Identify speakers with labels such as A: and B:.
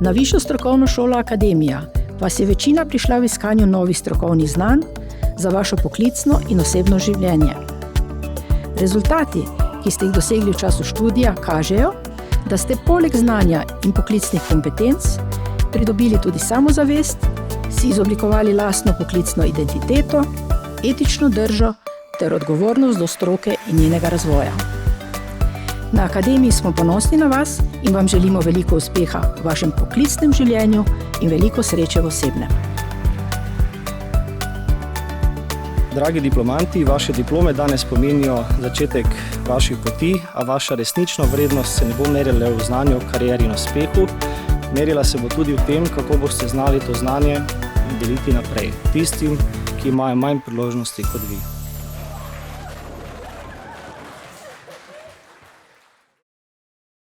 A: Na Višjo strokovno šolo Akademija vas je večina prišla v iskanju novih strokovnih znanj za vašo poklicno in osebno življenje. Rezultati, ki ste jih dosegli v času študija, kažejo, da ste poleg znanja in poklicnih kompetenc pridobili tudi samozavest, si izoblikovali lastno poklicno identiteto, etično držo ter odgovornost do stroke in njenega razvoja. Na Akademiji smo ponosni na vas in vam želimo veliko uspeha v vašem poklicnem življenju in veliko sreče v osebnem.
B: Dragi diplomanti, vaše diplome danes pomenijo začetek vaših poti, a vaša resnična vrednost se ne bo merila v znanju, karieri in uspehu. Merila se bo tudi v tem, kako boste znali to znanje deliti naprej tistim, ki imajo manj priložnosti kot vi.